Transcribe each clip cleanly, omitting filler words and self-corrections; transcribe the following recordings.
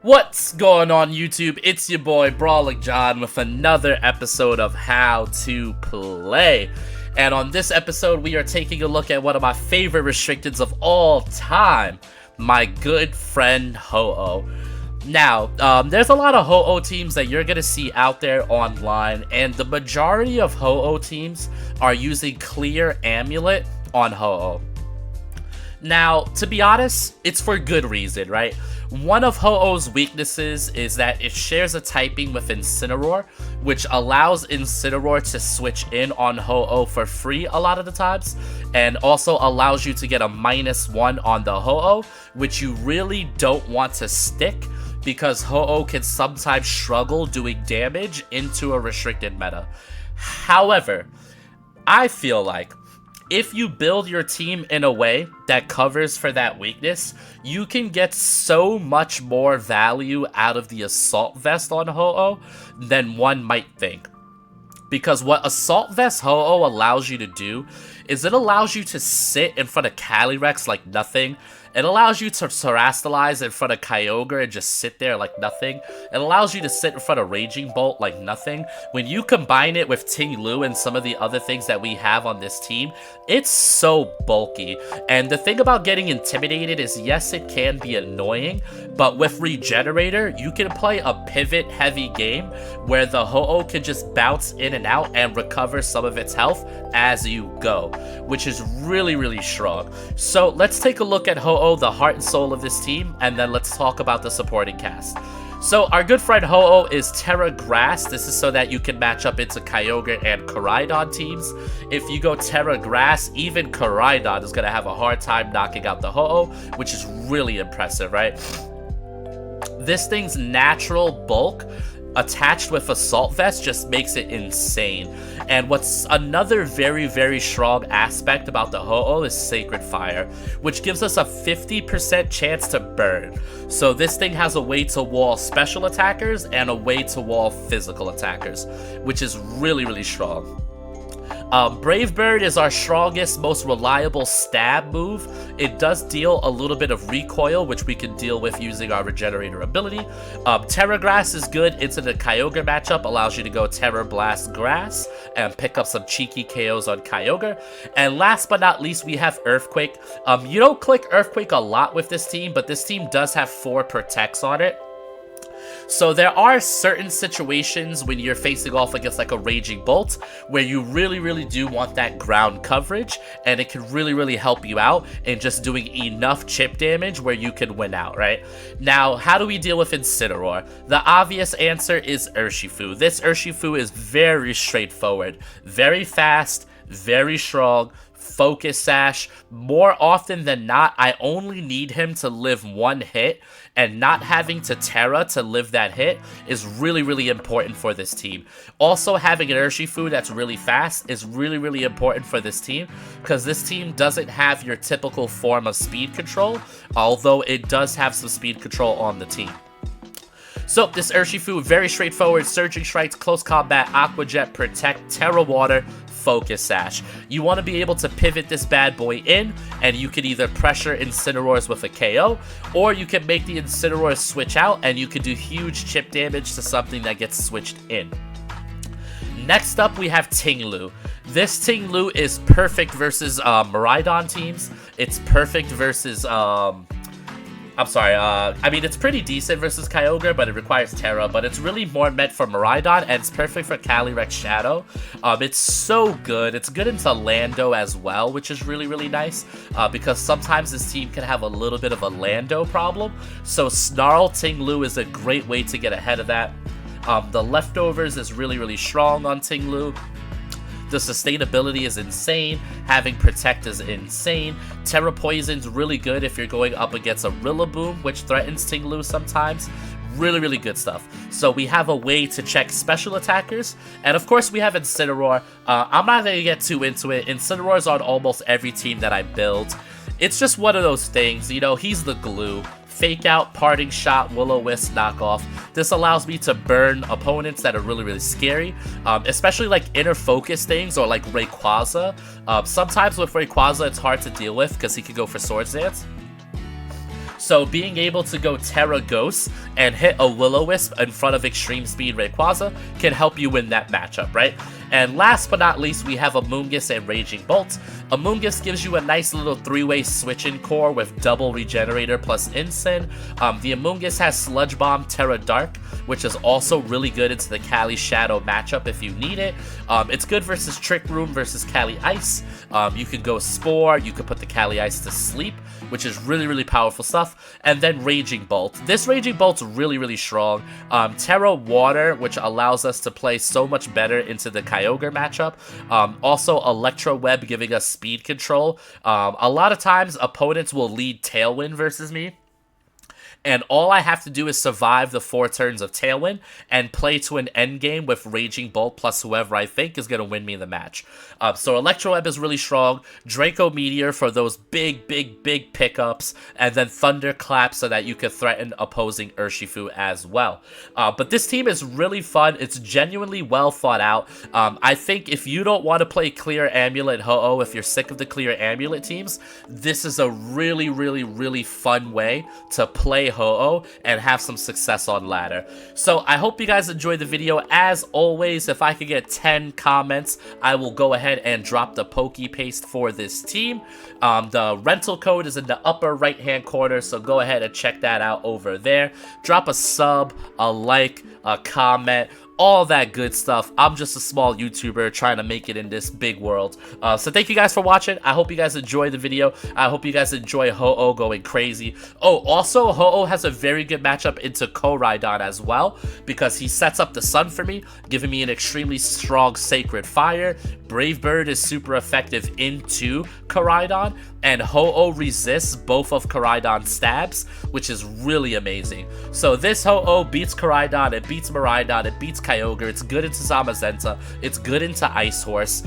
What's going on YouTube? It's your boy Brawling John with another episode of How to Play. And on this episode we are taking a look at one of my favorite restricteds of all time, my good friend Ho-Oh. Now, there's a lot of Ho-Oh teams that you're going to see out there online, and the majority of Ho-Oh teams are using Clear Amulet on Ho-Oh. Now, to be honest, it's for good reason, right? One of Ho-Oh's weaknesses is that it shares a typing with Incineroar, which allows Incineroar to switch in on Ho-Oh for free a lot of the times, and also allows you to get a -1 on the Ho-Oh, which you really don't want to stick, because Ho-Oh can sometimes struggle doing damage into a restricted meta. However, I feel like if you build your team in a way that covers for that weakness, you can get so much more value out of the Assault Vest on Ho-Oh than one might think. Because what Assault Vest Ho-Oh allows you to do is it allows you to sit in front of Calyrex like nothing. It allows you to Terastallize in front of Kyogre and just sit there like nothing. It allows you to sit in front of Raging Bolt like nothing. When you combine it with Ting Lu and some of the other things that we have on this team, it's so bulky. And the thing about getting intimidated is, yes, it can be annoying, but with Regenerator, you can play a pivot-heavy game where the Ho-Oh can just bounce in and out and recover some of its health as you go, which is really, really strong. So let's take a look at Ho-Oh, the heart and soul of this team, and then let's talk about the supporting cast. So our good friend Ho-Oh is Terra Grass. This is so that you can match up into Kyogre and Koraidon teams. If you go Terra Grass, even Koraidon is going to have a hard time knocking out the Ho-Oh, which is really impressive, right? This thing's natural bulk attached with Assault Vest just makes it insane. And what's another very, very strong aspect about the Ho-Oh is Sacred Fire, which gives us a 50% chance to burn. So this thing has a way to wall special attackers and a way to wall physical attackers, which is really, really strong. Brave Bird is our strongest, most reliable stab move. It does deal a little bit of recoil, which we can deal with using our Regenerator ability. Terra Grass is good into the Kyogre matchup, allows you to go Terra Blast Grass and pick up some cheeky KOs on Kyogre. And last but not least, we have Earthquake. You don't click Earthquake a lot with this team, but this team does have 4 protects on it. So there are certain situations when you're facing off against like a Raging Bolt where you really, really do want that ground coverage, and it can really, really help you out in just doing enough chip damage where you can win out, right? Now, how do we deal with Incineroar? The obvious answer is Urshifu. This Urshifu is very straightforward, very fast, very strong. Focus Sash. More often than not, I only need him to live 1 hit, and not having to Terra to live that hit is really, really important for this team. Also, having an Urshifu that's really fast is really, really important for this team, because this team doesn't have your typical form of speed control, although it does have some speed control on the team. So this Urshifu, very straightforward: Surging Strikes, Close Combat, Aqua Jet, Protect, Terra Water, Focus Sash. You want to be able to pivot this bad boy in, and you can either pressure Incineroars with a KO, or you can make the Incineroars switch out, and you can do huge chip damage to something that gets switched in. Next up, we have Ting Lu. This Ting Lu is perfect versus Miraidon teams. It's perfect versus I mean, it's pretty decent versus Kyogre, but it requires Terra, but it's really more meant for Miraidon, and it's perfect for Calyrex Shadow. It's so good. It's good into Lando as well, which is really, really nice, because sometimes this team can have a little bit of a Lando problem, so Snarl Ting Lu is a great way to get ahead of that. The Leftovers is really, really strong on Ting Lu. The sustainability is insane. Having Protect is insane. Terra Poison's really good if you're going up against a Rillaboom, which threatens Ting Lu sometimes. Really, really good stuff. So we have a way to check special attackers. And of course we have Incineroar. I'm not going to get too into it. Incineroar's on almost every team that I build. It's just one of those things, you know, he's the glue. Fake Out, Parting Shot, Will-O-Wisp, Knockoff. This allows me to burn opponents that are really, really scary, especially like inner focus things or like Rayquaza. Sometimes with Rayquaza it's hard to deal with because he can go for Swords Dance. So being able to go Terra Ghost and hit a Will-O-Wisp in front of Extreme Speed Rayquaza can help you win that matchup, right? And last but not least, we have Amoonguss and Raging Bolt. Amoonguss gives you a nice little three-way switch-in core with double Regenerator plus Incin. The Amoonguss has Sludge Bomb, Terra Dark, which is also really good into the Cali Shadow matchup if you need it. It's good versus Trick Room versus Cali Ice. You can go Spore, you can put the Cali Ice to sleep, which is really, really powerful stuff. And then Raging Bolt. This Raging Bolt's really, really strong. Terra Water, which allows us to play so much better into the Kyogre matchup. Also, Electro Web giving us speed control. A lot of times, opponents will lead Tailwind versus me. And all I have to do is survive the 4 turns of Tailwind and play to an endgame with Raging Bolt plus whoever I think is going to win me the match. So Electro Web is really strong. Draco Meteor for those big pickups. And then Thunderclap so that you can threaten opposing Urshifu as well. But this team is really fun. It's genuinely well thought out. I think if you don't want to play Clear Amulet Ho-Oh, if you're sick of the Clear Amulet teams, this is a really fun way to play Ho-Oh and have some success on ladder. So I hope you guys enjoyed the video. As always, if I could get 10 comments, I will go ahead and drop the Poke Paste for this team. The rental code is in the upper right hand corner, so go ahead and check that out over there. Drop a sub, a like, a comment, all that good stuff. I'm just a small YouTuber trying to make it in this big world. So thank you guys for watching. I hope you guys enjoyed the video. I hope you guys enjoy Ho-Oh going crazy. Oh, also, Ho-Oh has a very good matchup into Koraidon as well, because he sets up the sun for me, giving me an extremely strong Sacred Fire. Brave Bird is super effective into Koraidon, and Ho-Oh resists both of Koraidon's stabs, which is really amazing. So this Ho-Oh beats Koraidon, it beats Miraidon, it beats Kyogre, it's good into Zamazenta, it's good into Ice Horse.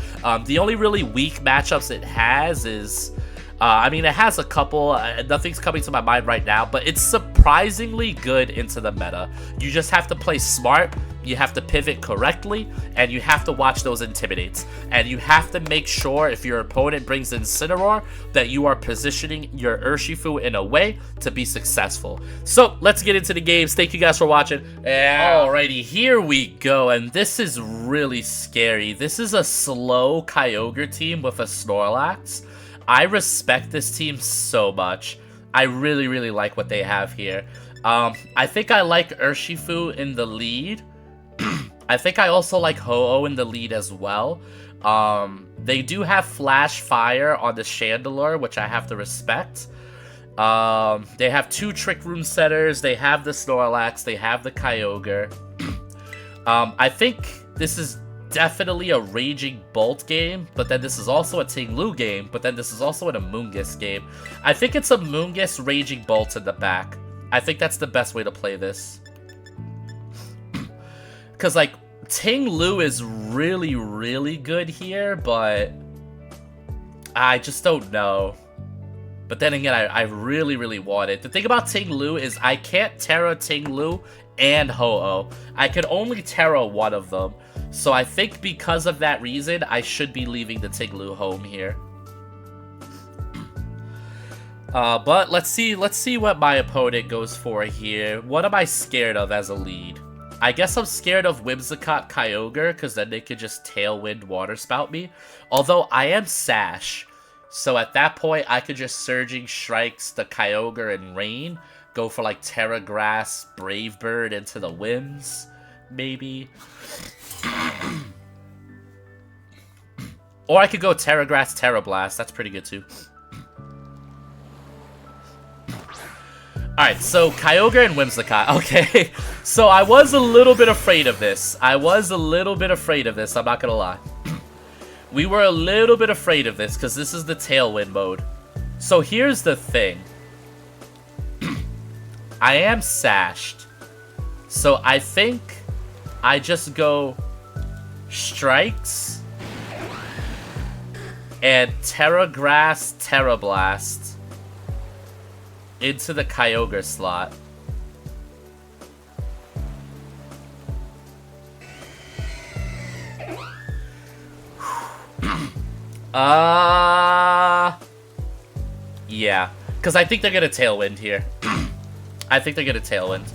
The only really weak matchups it has is... I mean, it has a couple, nothing's coming to my mind right now, but it's surprisingly good into the meta. You just have to play smart, you have to pivot correctly, and you have to watch those Intimidates. And you have to make sure, if your opponent brings Incineroar, that you are positioning your Urshifu in a way to be successful. So, let's get into the games. Thank you guys for watching. Alrighty, here we go, and this is really scary. This is a slow Kyogre team with a Snorlax. I respect this team so much. I really like what they have here. I think I like Urshifu in the lead. I think I also like Ho-Oh in the lead as well. They do have Flash Fire on the Chandelure, which I have to respect. They have 2 Trick Room setters. They have the Snorlax. They have the Kyogre. I think this is definitely a Raging Bolt game, but then this is also a Ting-Lu game, but then this is also an Amoonguss game. I think it's Amoonguss, Raging Bolt in the back. I think that's the best way to play this. Because, like, Ting-Lu is really good here, but I just don't know. But then again, I really want it. The thing about Ting-Lu is I can't Terra Ting-Lu and Ho-Oh. I could only Terra one of them. So I think because of that reason, I should be leaving the Ting-Lu home here. But let's see what my opponent goes for here. What am I scared of as a lead? I guess I'm scared of Whimsicott Kyogre, because then they could just Tailwind Water Spout me. Although I am Sash, so at that point I could just Surging Strikes the Kyogre and Rain. Go for like Terra Grass, Brave Bird into the Whims, maybe. Or I could go Terra Grass, Terra Blast. That's pretty good too. Alright, so Kyogre and Whimsicott. Okay, so I was a little bit afraid of this. I'm not gonna lie. We were a little bit afraid of this because this is the Tailwind mode. So here's the thing. I am sashed. So I think I just go Strikes and Terra Grass, Terra Blast into the Kyogre slot. Yeah, because I think they're gonna Tailwind here. I think they're gonna Tailwind.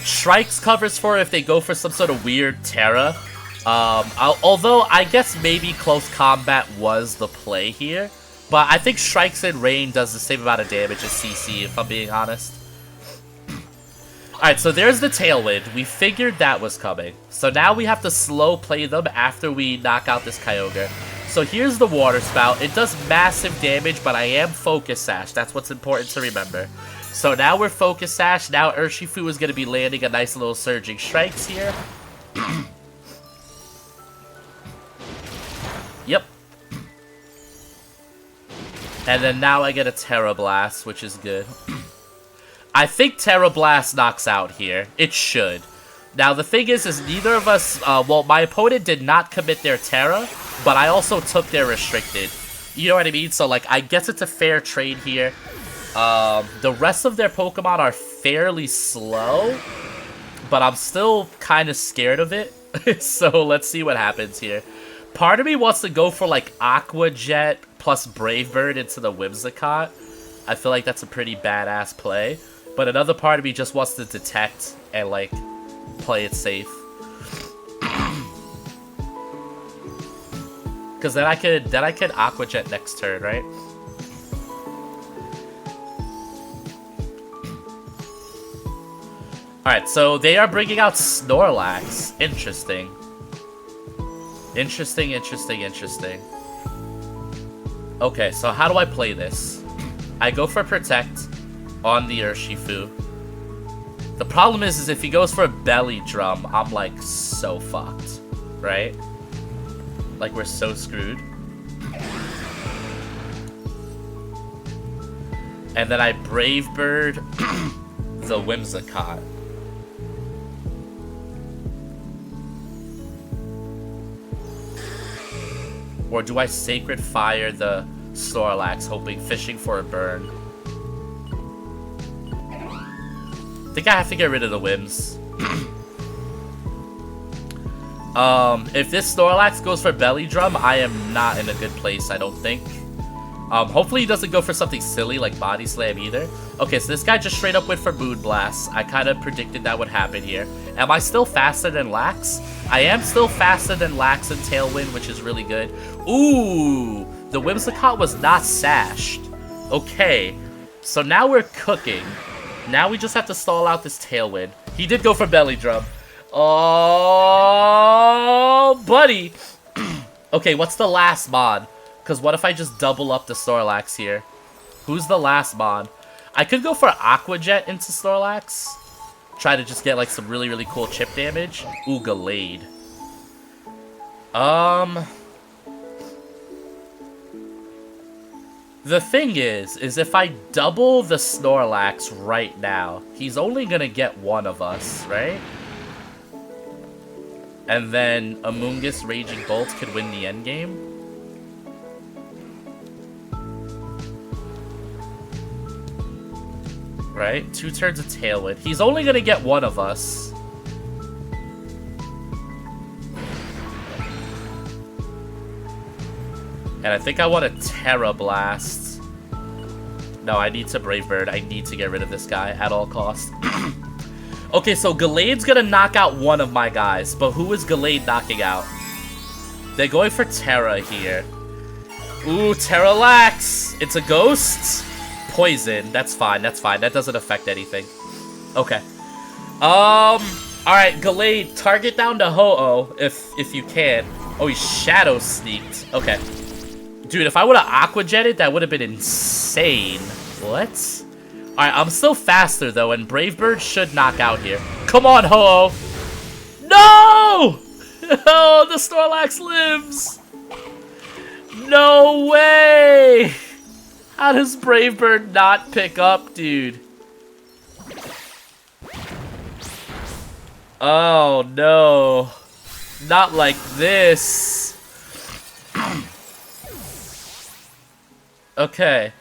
Strikes covers for if they go for some sort of weird Terra. Although I guess maybe close combat was the play here. But I think Strikes and Rain does the same amount of damage as CC, if I'm being honest. Alright, so there's the Tailwind. We figured that was coming. So now we have to slow play them after we knock out this Kyogre. So here's the Water Spout. It does massive damage, but I am Focus Sash. That's what's important to remember. So now we're Focus Sash. Now Urshifu is going to be landing a nice little Surging Strikes here. Yep. And then now I get a Terra Blast, which is good. I think Terra Blast knocks out here. It should. Now the thing is neither of us, well, my opponent did not commit their Terra, but I also took their Restricted. You know what I mean? So, like, I guess it's a fair trade here. The rest of their Pokemon are fairly slow, but I'm still kind of scared of it. So let's see what happens here. Part of me wants to go for, like, Aqua Jet plus Brave Bird into the Whimsicott. I feel like that's a pretty badass play. But another part of me just wants to Detect and, like, play it safe. Because then I could Aqua Jet next turn, right? Alright, so they are bringing out Snorlax. Interesting. Interesting. Okay, so how do I play this? I go for Protect on the Urshifu. The problem is if he goes for a Belly Drum, I'm like so fucked, right? Like we're so screwed. And then I Brave Bird the Whimsicott. Or do I Sacred Fire the Snorlax, fishing for a burn? I think I have to get rid of the Whims. If this Snorlax goes for Belly Drum, I am not in a good place, I don't think. Hopefully he doesn't go for something silly like Body Slam either. Okay, so this guy just straight up went for Moon Blast. I kind of predicted that would happen here. Am I still faster than Lax? I am still faster than Lax and Tailwind, which is really good. Ooh, the Whimsicott was not sashed. Okay, so now we're cooking. Now we just have to stall out this Tailwind. He did go for Belly Drum. Oh, buddy. Okay, what's the last mod? Because what if I just double up the Snorlax here? Who's the last mod? I could go for Aqua Jet into Snorlax. Try to just get like some really, really cool chip damage. Ooh, Gallade. The thing is if I double the Snorlax right now, he's only gonna get one of us, right? And then Amoonguss Raging Bolt could win the endgame. Right? 2 turns of Tailwind. He's only gonna get one of us. And I think I want a Terra Blast. No, I need to Brave Bird. I need to get rid of this guy at all costs. Okay, so Gallade's gonna knock out one of my guys. But who is Gallade knocking out? They're going for Terra here. Ooh, Terralax! It's a ghost? Poison. That's fine, that's fine. That doesn't affect anything. Okay. Alright, Gallade, target down to Ho-Oh if you can. Oh, he Shadow Sneaked. Okay. Dude, if I would have Aqua Jetted, that would have been insane. What? Alright, I'm still faster, though, and Brave Bird should knock out here. Come on, Ho-Oh! No! Oh, the Snorlax lives! No way! How does Brave Bird not pick up, dude? Oh, no. Not like this. Okay,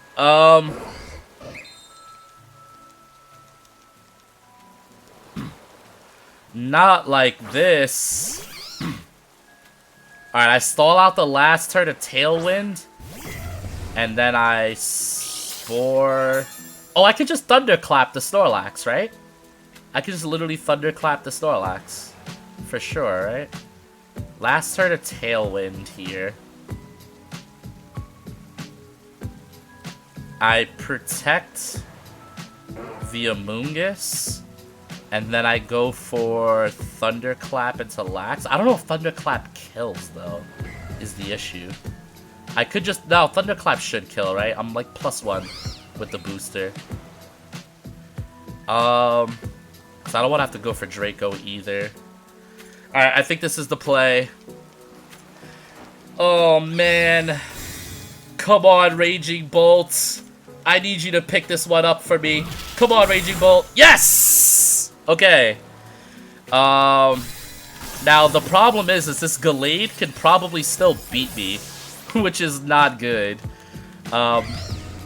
not like this. Alright, I stall out the last turn of Tailwind. And then I Spore Oh, I could just thunderclap the Snorlax, right? I could just literally thunderclap the Snorlax. For sure, right? Last turn a Tailwind here. I protect the Amoonguss. And then I go for Thunderclap into Lax. I don't know if Thunderclap kills, though, is the issue. I could just... No, Thunderclap should kill, right? I'm like +1 with the booster. Because I don't want to have to go for Draco either. Alright, I think this is the play. Oh, man. Come on, Raging Bolt. I need you to pick this one up for me. Come on, Raging Bolt. Yes! Okay. Now, the problem is this Gallade can probably still beat me, which is not good.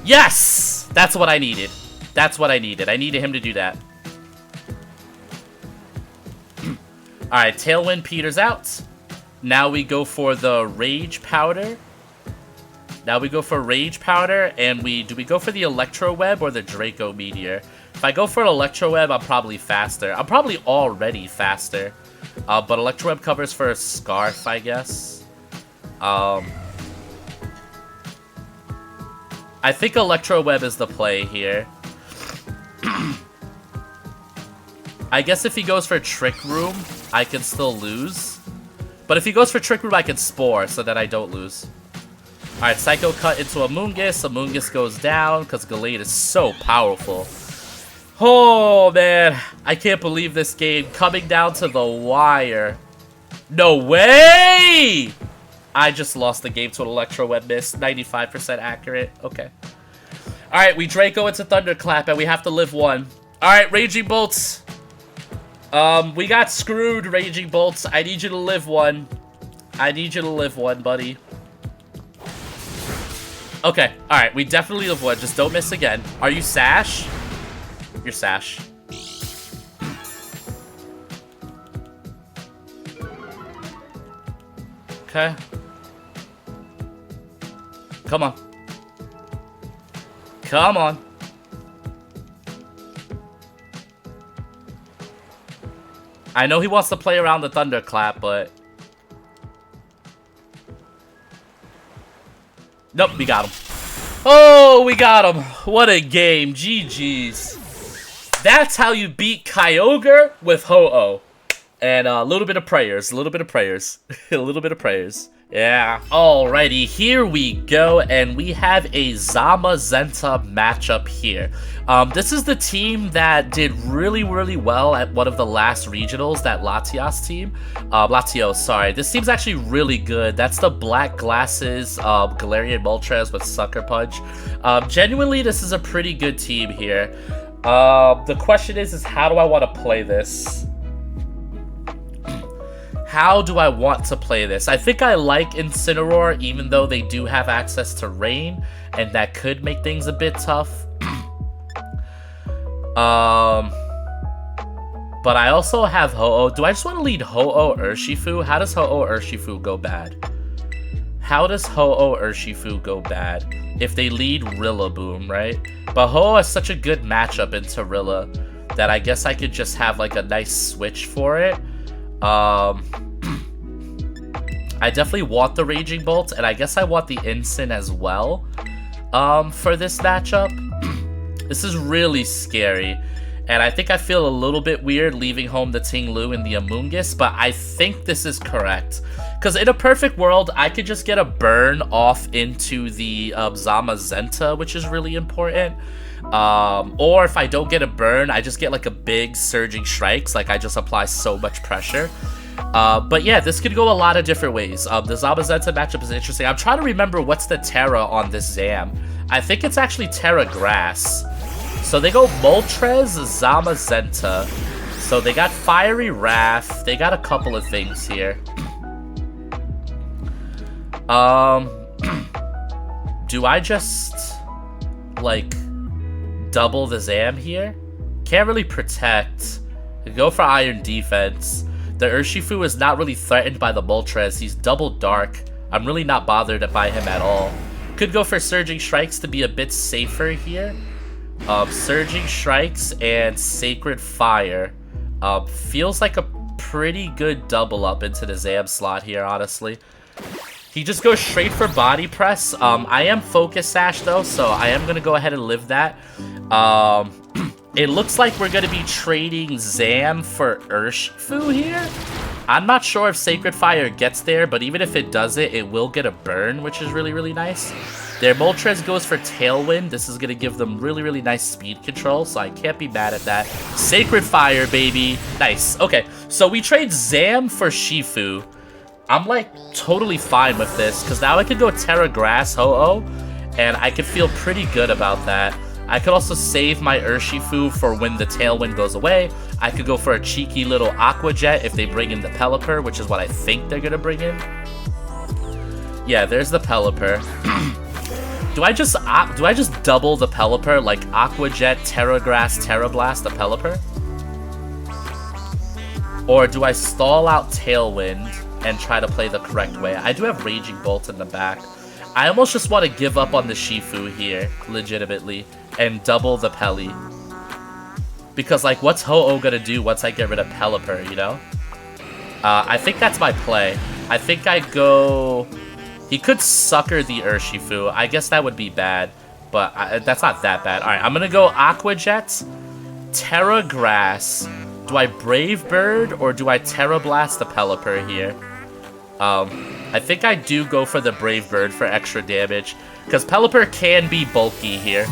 Yes! That's what I needed. That's what I needed. I needed him to do that. Alright, Tailwind peters out. Now we go for the Rage Powder. Now we go for Rage Powder, and do we go for the Electro Web or the Draco Meteor? If I go for an Electro Web, I'm probably faster. I'm probably already faster. But Electro Web covers for a Scarf, I guess. I think Electro Web is the play here. I guess if he goes for Trick Room, I can still lose. But if he goes for Trick Room, I can Spore so that I don't lose. Alright, Psycho Cut into Amoonguss. Amoonguss goes down because Gallade is so powerful. Oh, man. I can't believe this game. Coming down to the wire. No way! I just lost the game to an Electro Web miss. 95% accurate. Okay. Alright, we Draco into Thunderclap, and we have to live one. Alright, Raging Bolts. We got screwed, Raging Bolts. I need you to live one. I need you to live one, buddy. Okay, alright, we definitely live one. Just don't miss again. Are you Sash? You're Sash. Okay. Come on. Come on. I know he wants to play around the Thunderclap, but... Nope, we got him. Oh, we got him. What a game. GG's. That's how you beat Kyogre with Ho-Oh. And a little bit of prayers. A little bit of prayers. A little bit of prayers. Yeah. Alrighty, here we go, and we have a Zamazenta matchup here. This is the team that did really, really well at one of the last regionals, that Latios team. Latios, sorry. This team's actually really good. That's the Black Glasses, Galarian Moltres with Sucker Punch. Genuinely, this is a pretty good team here. The question is how do I want to play this? How do I want to play this? I think I like Incineroar, even though they do have access to Rain, and that could make things a bit tough. But I also have Ho-Oh. Do I just want to lead Ho-Oh Urshifu? How does Ho-Oh Urshifu go bad? How does Ho-Oh Urshifu go bad? If they lead Rillaboom, right? But Ho-Oh has such a good matchup into Rilla that I guess I could just have like a nice switch for it. I definitely want the Raging Bolt, and I guess I want the Incin as well, for this matchup. This is really scary, and I think I feel a little bit weird leaving home the Ting-Lu and the Amoonguss, but I think this is correct. Because in a perfect world, I could just get a burn off into the Zamazenta, which is really important. Or if I don't get a burn, I just get like a big Surging Strikes, like I just apply so much pressure. But yeah, this could go a lot of different ways. The Zamazenta matchup is interesting. I'm trying to remember what's the Terra on this Zam. I think it's actually Terra Grass. So they go Moltres, Zamazenta. So they got Fiery Wrath. They got a couple of things here. Do I just, like, double the Zam here? Can't really protect. Go for Iron Defense. The Urshifu is not really threatened by the Moltres. He's double dark. I'm really not bothered by him at all. Could go for Surging Strikes to be a bit safer here. Surging Strikes and Sacred Fire. Feels like a pretty good double up into the Zam slot here, honestly. He just goes straight for body press. I am Focus Sash though, so I am gonna go ahead and live that. It looks like we're gonna be trading Zam for Urshifu here. I'm not sure if Sacred Fire gets there, but even if it does it will get a burn, which is really, really nice. Their Moltres goes for Tailwind. This is gonna give them really, really nice speed control, so I can't be mad at that. Sacred Fire, baby. Nice. Okay, so we trade Zam for Shifu. I'm like totally fine with this, because now I could go Terra Grass Ho-Oh, and I could feel pretty good about that. I could also save my Urshifu for when the Tailwind goes away. I could go for a cheeky little Aqua Jet if they bring in the Pelipper, which is what I think they're gonna bring in. Yeah, there's the Pelipper. Do I just double the Pelipper, like Aqua Jet, Terra Grass, Terra Blast the Pelipper? Or do I stall out Tailwind and try to play the correct way? I do have Raging Bolt in the back. I almost just want to give up on the Shifu here, legitimately, and double the Peli. Because, like, what's Ho-Oh gonna do once I get rid of Pelipper, you know? I think that's my play. I think I go... He could sucker the Urshifu. I guess that would be bad, but that's not that bad. Alright, I'm gonna go Aqua Jet, Terra Grass. Do I Brave Bird, or do I Terra Blast the Pelipper here? I think I do go for the Brave Bird for extra damage, because Pelipper can be bulky here.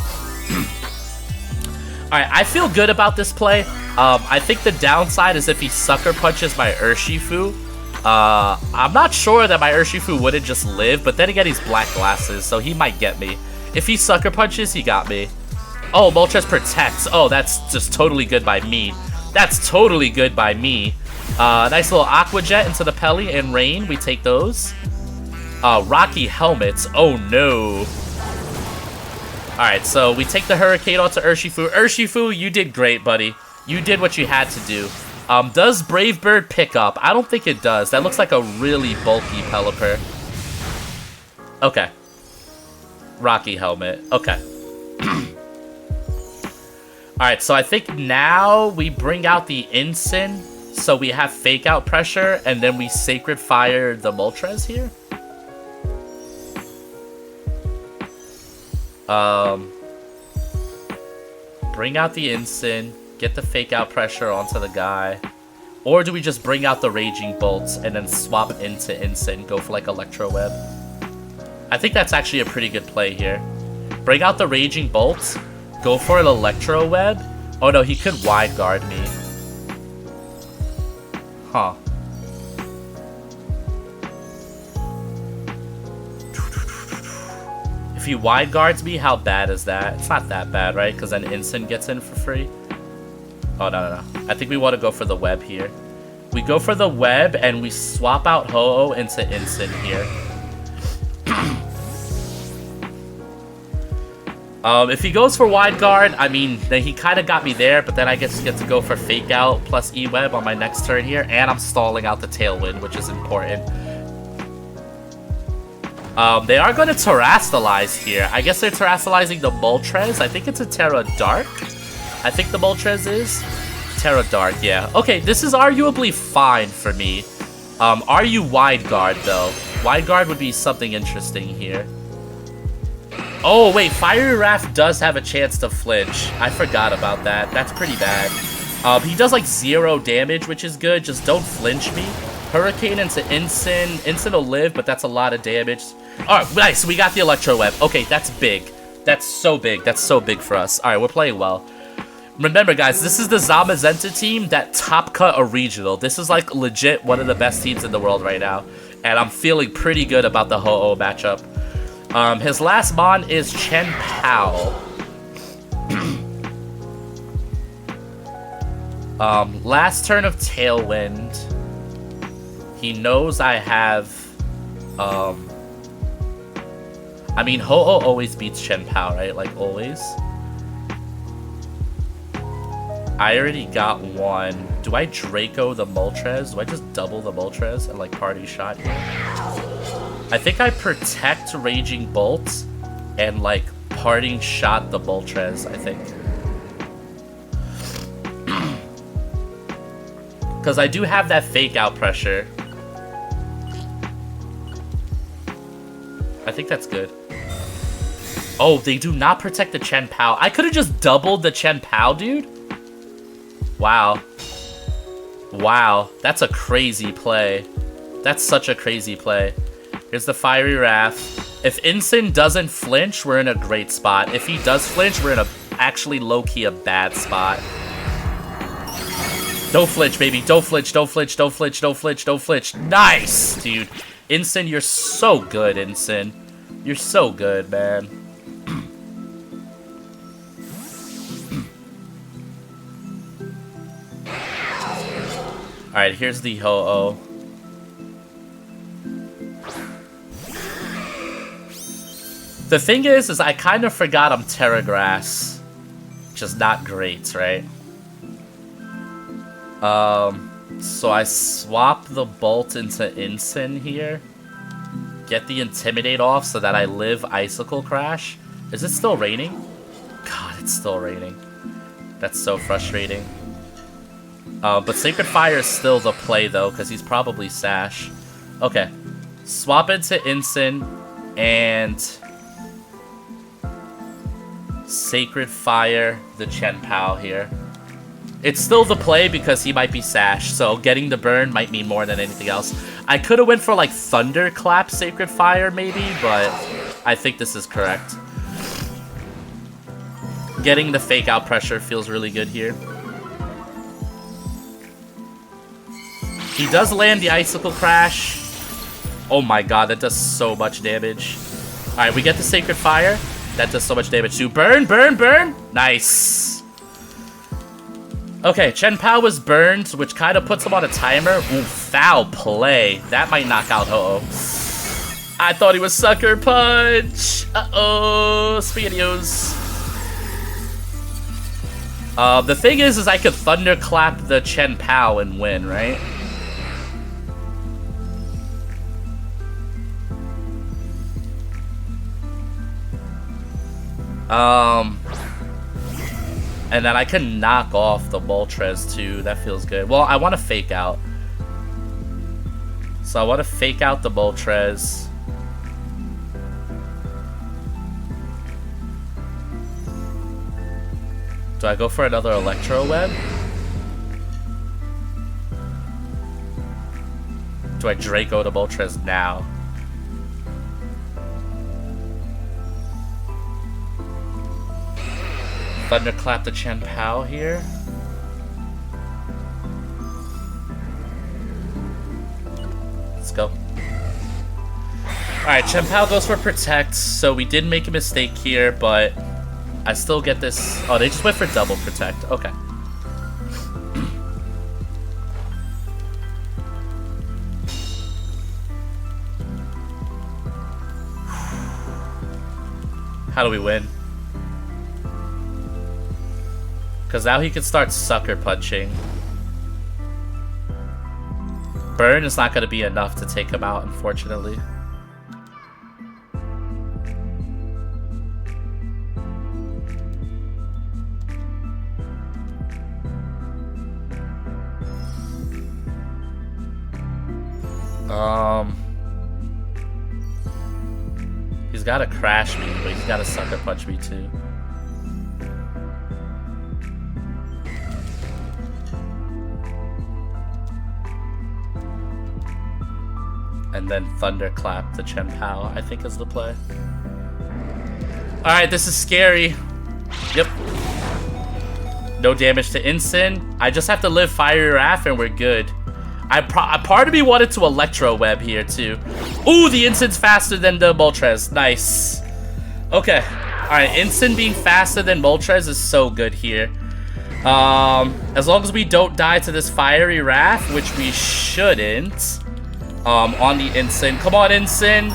Alright, I feel good about this play. I think the downside is if he Sucker Punches my Urshifu. I'm not sure that my Urshifu wouldn't just live, but then again, he's Black Glasses, so he might get me. If he Sucker Punches, he got me. Oh, Moltres protects. Oh, that's just totally good by me. That's totally good by me. Nice little Aqua Jet into the Peli and Rain. We take those. Rocky Helmets. Oh, no. Alright, so we take the Hurricane onto Urshifu. Urshifu, you did great, buddy. You did what you had to do. Does Brave Bird pick up? I don't think it does. That looks like a really bulky Pelipper. Okay. Rocky Helmet. Okay. Alright, so I think now we bring out the Ensign, so we have Fake Out Pressure, and then we Sacred Fire the Moltres here. Bring out the Ensign, get the Fake Out Pressure onto the guy. Or do we just bring out the Raging Bolts and then swap into Ensign, go for like Electro Web? I think that's actually a pretty good play here. Bring out the Raging Bolts. Go for an Electro Web? Oh no, he could Wide Guard me. Huh. If he Wide Guards me, how bad is that? It's not that bad, right? Because then Instant gets in for free. Oh, no. I think we want to go for the Web here. We go for the Web, and we swap out Ho-Oh into Instant here. If he goes for Wide Guard, I mean, then he kind of got me there, but then I get to go for Fake Out plus E-Web on my next turn here, and I'm stalling out the Tailwind, which is important. They are going to Terrastalize here. I guess they're Terrastalizing the Moltres. I think it's a Terra Dark. I think the Moltres is. Terra Dark, yeah. Okay, this is arguably fine for me. Are you Wide Guard, though? Wide Guard would be something interesting here. Oh, wait, Fiery Wrath does have a chance to flinch. I forgot about that. That's pretty bad. He does, like, 0 damage, which is good. Just don't flinch me. Hurricane into Ensign. Ensign will live, but that's a lot of damage. Alright, nice. We got the Electro Web. Okay, that's big. That's so big. That's so big for us. Alright, we're playing well. Remember, guys, this is the Zamazenta team that top cut a regional. This is, like, legit one of the best teams in the world right now. And I'm feeling pretty good about the Ho-Oh matchup. His last mon is Chen Pao. Last turn of Tailwind. He knows I have, I mean, Ho-Oh always beats Chen Pao, right? Like, always. I already got one. Do I Draco the Moltres? Do I just double the Moltres and, like, party shot here? I think I protect Raging Bolt and, like, Parting shot the Moltres, I think. Because I do have that fake out pressure. I think that's good. Oh, they do not protect the Chen Pao. I could have just doubled the Chen Pao, dude. Wow. Wow, that's a crazy play. That's such a crazy play. Here's the Fiery Wrath. If Incin doesn't flinch, we're in a great spot. If he does flinch, we're in a actually low-key a bad spot. Don't flinch, baby. Don't flinch, don't flinch, don't flinch, don't flinch, don't flinch. Nice, dude. Incin, you're so good, Incin. You're so good, man. Alright, here's the Ho-Oh. The thing is I kind of forgot I'm Terra Grass. Which is not great, right? So I swap the Bolt into Incin here. Get the Intimidate off so that I live Icicle Crash. Is it still raining? God, it's still raining. That's so frustrating. But Sacred Fire is still the play, though, because he's probably Sash. Okay. Swap into Incin and Sacred Fire the Chen Pao here. It's still the play because he might be Sash, so getting the burn might mean more than anything else. I could have went for, like, Thunderclap Sacred Fire, maybe, but I think this is correct. Getting the fake out pressure feels really good here. He does land the Icicle Crash. Oh my god, that does so much damage. Alright, we get the Sacred Fire. That does so much damage too. Burn, burn, burn! Nice. Okay, Chen Pao was burned, which kind of puts him on a timer. Ooh, foul play. That might knock out Ho-Oh. I thought he was Sucker Punch. Uh-oh, SpaghettiOs. The thing is I could Thunderclap the Chen Pao and win, right? And then I can knock off the Moltres too. That feels good. Well, I want to fake out. So I want to fake out the Moltres. Do I go for another Electro Web? Do I Draco the Moltres now? Thunderclap the Chen Pao here. Let's go. Alright, Chen Pao goes for Protect, so we did make a mistake here, but I still get this. Oh, they just went for double Protect. Okay. How do we win? Because now he can start Sucker Punching. Burn is not going to be enough to take him out, unfortunately. He's got to crash me, but he's got to Sucker Punch me too. And then Thunderclap the Chen Pao, I think is the play. Alright, this is scary. Yep. No damage to Incin. I just have to live Fiery Wrath and we're good. Part of me wanted to Electro Web here too. Ooh, the Incin's faster than the Moltres. Nice. Okay. Alright, Incin being faster than Moltres is so good here. As long as we don't die to this Fiery Wrath, which we shouldn't. On the Incin. Come on, Incin.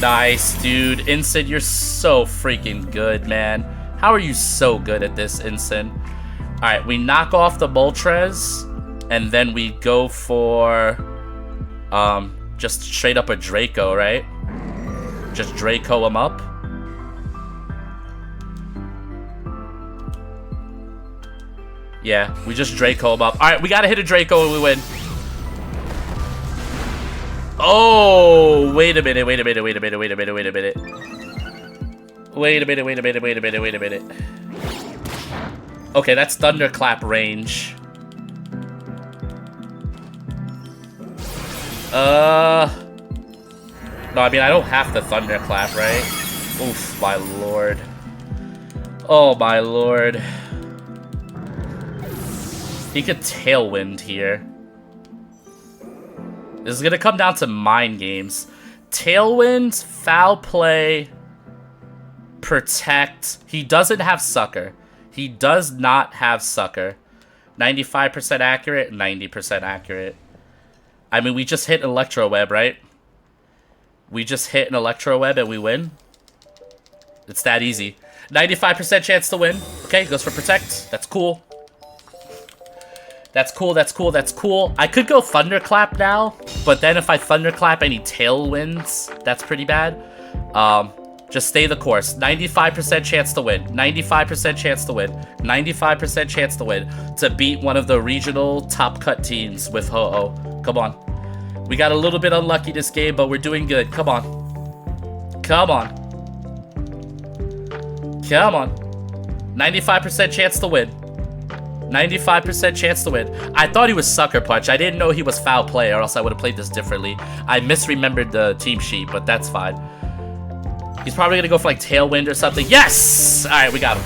Nice, dude. Incin, you're so freaking good, man. How are you so good at this, Incin? Alright, we knock off the Moltres, and then we go for, just straight up a Draco, right? Just Draco him up. Yeah, we just Draco him up. Alright, we gotta hit a Draco and we win. Oh, wait a minute. Okay, that's Thunderclap range. No, I mean, I don't have to Thunderclap, right? Oof, my lord. Oh, my lord. He could Tailwind here. This is gonna come down to mind games. Tailwind, Foul Play, Protect. He doesn't have Sucker. He does not have Sucker. 95% accurate, 90% accurate. I mean, we just hit Electro Web, right? We just hit an Electro Web and we win. It's that easy. 95% chance to win. Okay, goes for Protect. That's cool. That's cool, that's cool, that's cool. I could go Thunderclap now, but then if I Thunderclap any Tailwinds, that's pretty bad. Just stay the course. 95% chance to win. 95% chance to win. 95% chance to win. To beat one of the regional top cut teams with Ho-Oh. Come on. We got a little bit unlucky this game, but we're doing good. Come on. Come on. Come on. 95% chance to win. 95% chance to win. I thought he was Sucker Punch. I didn't know he was Foul Play, or else I would have played this differently. I misremembered the team sheet, but that's fine. He's probably going to go for like Tailwind or something. Yes! Alright, we got him.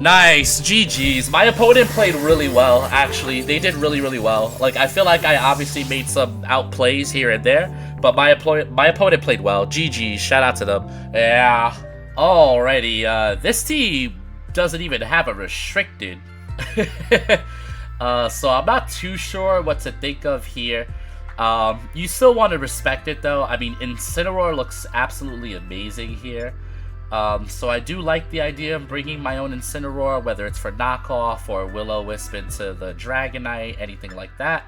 Nice. GG's. My opponent played really well, actually. They did really, really well. Like, I feel like I obviously made some outplays here and there, but my opponent played well. GG's. Shout out to them. Yeah. Alrighty. This team doesn't even have a restricted. So I'm not too sure what to think of here. You still want to respect it, though. I mean, Incineroar looks absolutely amazing here. So I do like the idea of bringing my own Incineroar, whether it's for knockoff or Will-O-Wisp into the Dragonite, anything like that.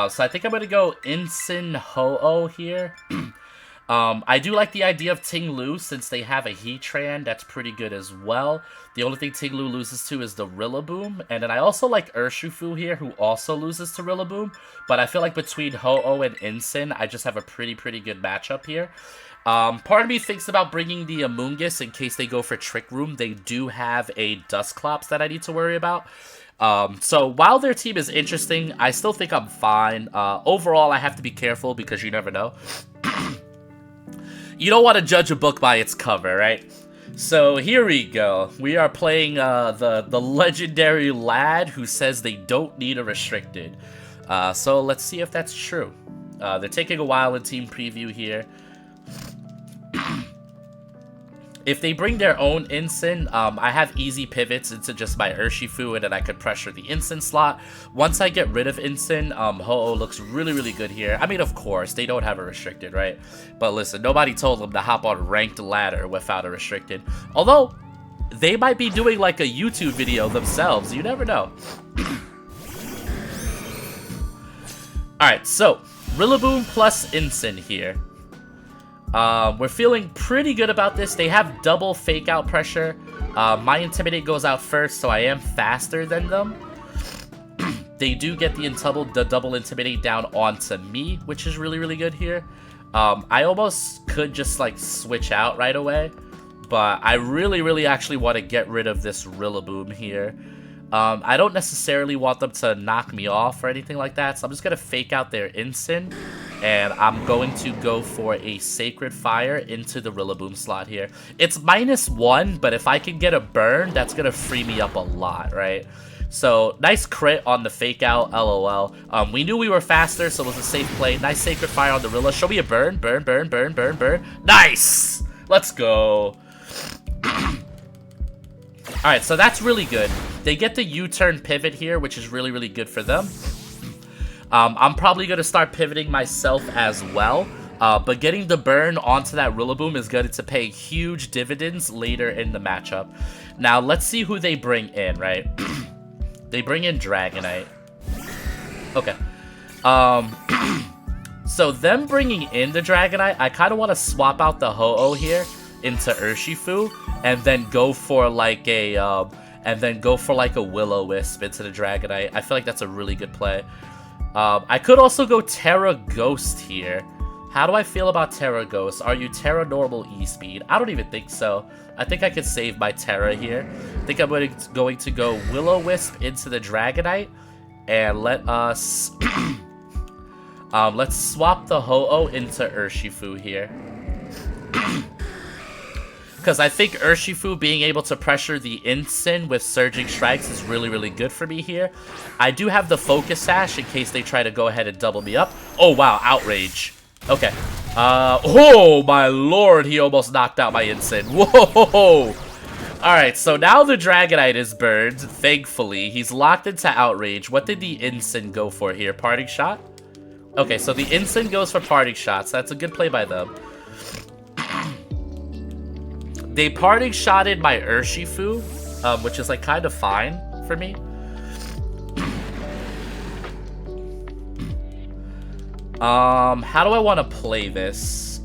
So I think I'm going to go Incin Ho-Oh here. I do like the idea of Ting-Lu, since they have a Heatran. That's pretty good as well. The only thing Ting-Lu loses to is the Rillaboom. And then I also like Urshifu here, who also loses to Rillaboom. But I feel like between Ho-Oh and Incin, I just have a pretty good matchup here. Part of me thinks about bringing the Amoonguss in case they go for Trick Room. They do have a Dusclops that I need to worry about. So while their team is interesting, I still think I'm fine. Overall, I have to be careful because you never know. You don't want to judge a book by its cover, right? So here we go. We are playing the legendary lad who says they don't need a restricted. So let's see if that's true. They're taking a while in team preview here. If they bring their own Incin, I have easy pivots into just my Urshifu, and then I could pressure the Incin slot. Once I get rid of Incin, Ho-Oh looks really good here. I mean, of course, they don't have a restricted, right? But listen, nobody told them to hop on ranked ladder without a restricted. Although, they might be doing like a YouTube video themselves. You never know. Alright, so, Rillaboom plus Incin here. We're feeling pretty good about this. They have double fake out pressure. My Intimidate goes out first, so I am faster than them. They do get the double Intimidate down onto me, which is really good here. I almost could just like switch out right away, but I really actually want to get rid of this Rillaboom here. I don't necessarily want them to knock me off or anything like that, so I'm just going to fake out their Incin, and I'm going to go for a Sacred Fire into the Rillaboom slot here. It's -1, but if I can get a burn, that's going to free me up a lot, right? So, nice crit on the fake out, LOL. We knew we were faster, so it was a safe play. Nice Sacred Fire on the Rilla. Show me a burn. Burn. Nice! Let's go. Alright, so that's really good. They get the U-turn pivot here, which is really good for them. I'm probably going to start pivoting myself as well. But getting the burn onto that Rillaboom is going to pay huge dividends later in the matchup. Now, let's see who they bring in, right? They bring in Dragonite. Okay. So them bringing in the Dragonite, I kind of want to swap out the Ho-Oh here into Urshifu, and then go for like a and then go for like a Will-O-Wisp into the Dragonite. I feel like that's a really good play. I could also go Terra Ghost here. How do I feel about Terra Ghost? Are you Terra Normal E-Speed? I don't even think so. I think I could save my Terra here. I think I'm going to go Will-O-Wisp into the Dragonite. And let us... let's swap the Ho-Oh into Urshifu here. Because I think Urshifu being able to pressure the Incin with Surging Strikes is really, really good for me here. I do have the Focus Sash in case they try to go ahead and double me up. Oh, wow. Outrage. Okay. Oh, my lord. He almost knocked out my Incin. Whoa. Alright, so now the Dragonite is burned, thankfully. He's locked into Outrage. What did the Incin go for here? Parting Shot? Okay, so the Incin goes for Parting Shots. That's a good play by them. They Parting Shotted my Urshifu, which is like kind of fine for me. How do I want to play this?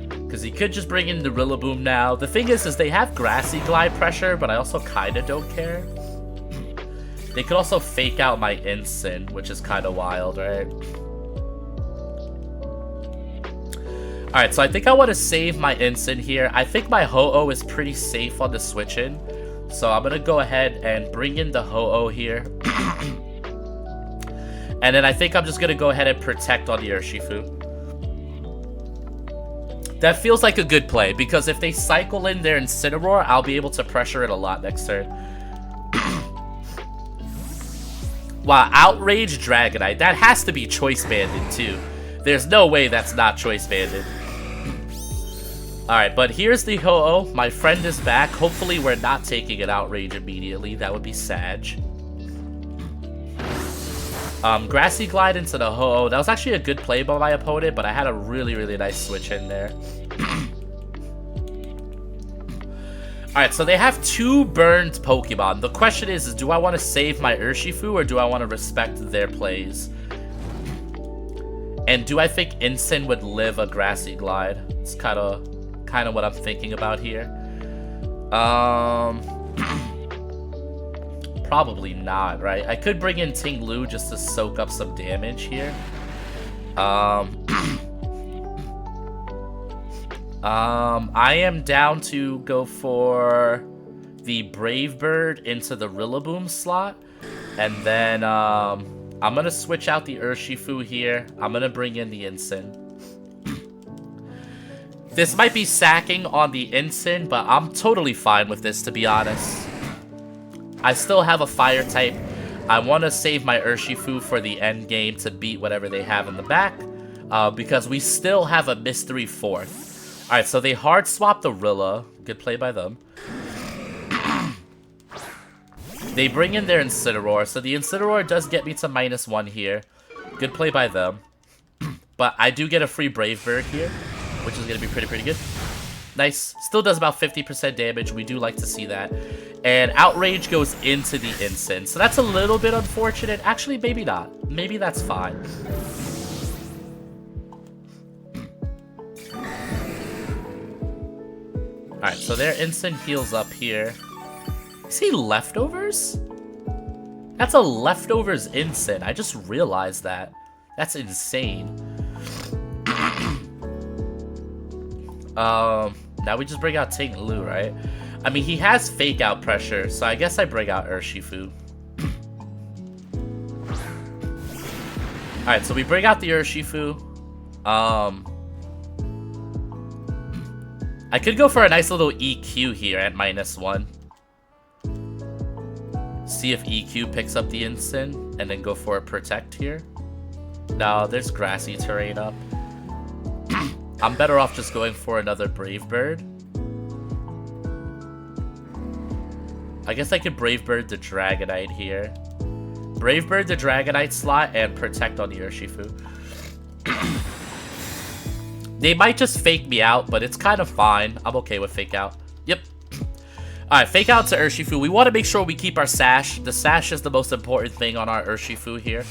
Because he could just bring in the Rillaboom now. The thing is they have Grassy Glide pressure, but I also kind of don't care. They could also fake out my Incin, which is kind of wild, right? Alright, so I think I want to save my Incin here. I think my Ho-Oh is pretty safe on the switch-in. So I'm going to go ahead and bring in the Ho-Oh here. And then I think I'm just going to go ahead and protect on the Urshifu. That feels like a good play, because if they cycle in their Incineroar, I'll be able to pressure it a lot next turn. Wow, Outrage Dragonite. That has to be Choice Banded, too. There's no way that's not Choice Banded. Alright, but here's the Ho-Oh. My friend is back. Hopefully we're not taking an Outrage immediately. That would be Sag. Grassy Glide into the Ho-Oh. That was actually a good play by my opponent, but I had a really, really nice switch in there. Alright, so they have two burned Pokemon. The question is do I want to save my Urshifu or do I want to respect their plays? And do I think Incin would live a Grassy Glide? It's kind of what I'm thinking about here. Probably not, right? I could bring in Ting-Lu just to soak up some damage here. I am down to go for the Brave Bird into the Rillaboom slot. And then I'm going to switch out the Urshifu here. I'm going to bring in the Incin. This might be sacking on the Incin, but I'm totally fine with this, to be honest. I still have a Fire type. I want to save my Urshifu for the end game to beat whatever they have in the back. Because we still have a Mystery 4th. Alright, so they hard swap the Rilla. Good play by them. They bring in their Incineroar. So the Incineroar does get me to -1 here. Good play by them. But I do get a free Brave Bird here, which is going to be pretty good. Nice. Still does about 50% damage. We do like to see that. And Outrage goes into the Incin. So that's a little bit unfortunate. Actually, maybe not. Maybe that's fine. Alright, so their Incin heals up here. Is he Leftovers? That's a Leftovers Incin. I just realized that. That's insane. Now we just bring out Ting-Lu, right? I mean, he has Fake Out pressure, so I guess I bring out Urshifu. Alright, so we bring out the Urshifu. I could go for a nice little EQ here at -1. See if EQ picks up the Incin, and then go for a Protect here. No, there's grassy terrain up. I'm better off just going for another Brave Bird. I guess I could Brave Bird the Dragonite here. Brave Bird the Dragonite slot and Protect on the Urshifu. They might just fake me out, but it's kind of fine. I'm okay with Fake Out. Yep. Alright, Fake Out to Urshifu. We want to make sure we keep our Sash. The Sash is the most important thing on our Urshifu here.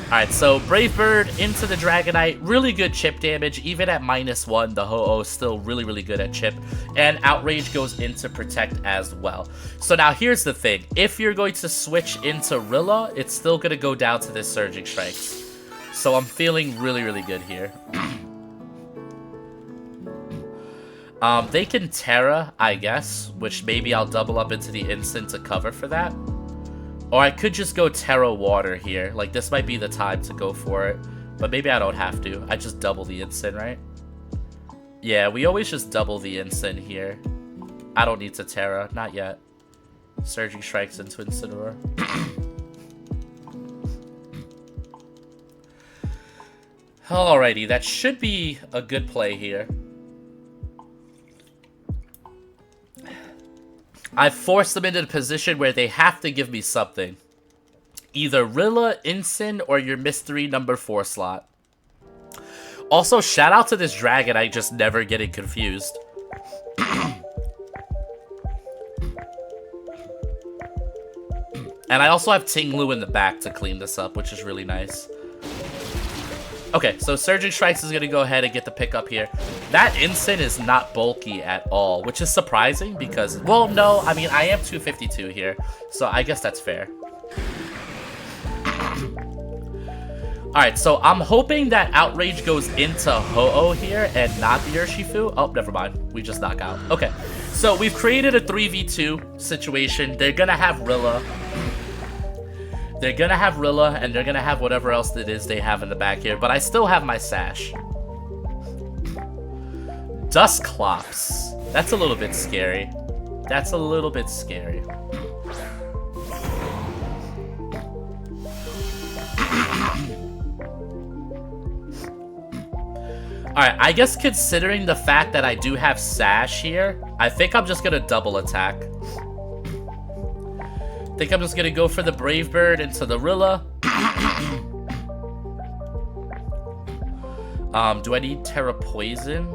Alright, so Brave Bird into the Dragonite, really good chip damage. Even at -1, the Ho-Oh is still really good at chip. And Outrage goes into Protect as well. So now here's the thing. If you're going to switch into Rilla, it's still going to go down to this Surging Strikes. So I'm feeling really good here. They can Terra, I guess, which maybe I'll double up into the instant to cover for that. Or I could just go Terra Water here. Like, this might be the time to go for it. But maybe I don't have to. I just double the instant, right? Yeah, we always just double the instant here. I don't need to Terra. Not yet. Surging Strikes into Incineroar. Alrighty, that should be a good play here. I forced them into a position where they have to give me something. Either Rilla, Incin, or your mystery number 4 slot. Also, shout out to this Dragonite just never getting confused. And I also have Tinglu in the back to clean this up, which is really nice. Okay, so Surging Strikes is going to go ahead and get the pickup here. That Incin is not bulky at all, which is surprising because, well, no, I mean, I am 252 here, so I guess that's fair. Alright, so I'm hoping that Outrage goes into Ho-Oh here and not the Urshifu. Oh, never mind. We just knock out. Okay, so we've created a 3v2 situation. They're going to have Rilla. They're gonna have Rilla, and they're gonna have whatever else it is they have in the back here, but I still have my Sash. Dusclops. That's a little bit scary. That's a little bit scary. Alright, I guess considering the fact that I do have Sash here, I think I'm just gonna double attack. I think I'm just gonna go for the Brave Bird into the Rilla. Do I need Terra Poison?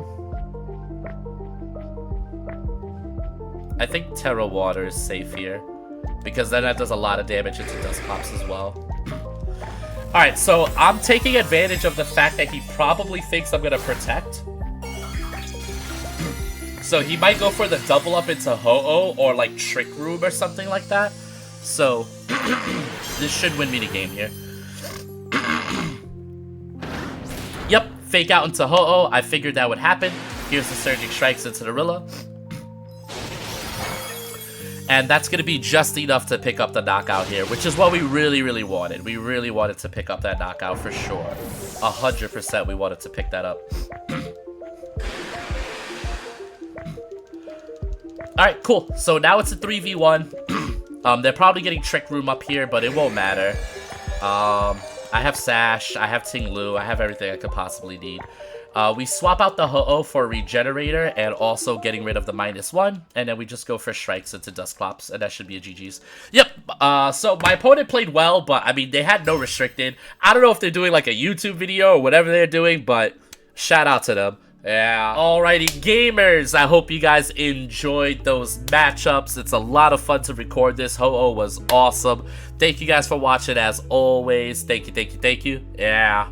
I think Terra Water is safe here, because then that does a lot of damage into Dusclops as well. Alright, so I'm taking advantage of the fact that he probably thinks I'm gonna Protect. So he might go for the double up into Ho-Oh or like Trick Room or something like that. So, this should win me the game here. Yep, fake out into Ho-Oh. I figured that would happen. Here's the Surging Strikes into the Rilla. And that's going to be just enough to pick up the knockout here, which is what we really wanted. We really wanted to pick up that knockout for sure. 100% we wanted to pick that up. Alright, cool. So now it's a 3v1. They're probably getting Trick Room up here, but it won't matter. I have Sash, I have Tinglu, I have everything I could possibly need. We swap out the Ho-Oh for Regenerator and also getting rid of the -1, and then we just go for Strikes into Dusclops, and that should be a GG's. Yep, so my opponent played well, but I mean, they had no restricted. I don't know if they're doing like a YouTube video or whatever they're doing, but shout out to them. Yeah. Alrighty, gamers, I hope you guys enjoyed those matchups. It's a lot of fun to record this. Ho-Oh was awesome. Thank you guys for watching as always. Thank you. Yeah.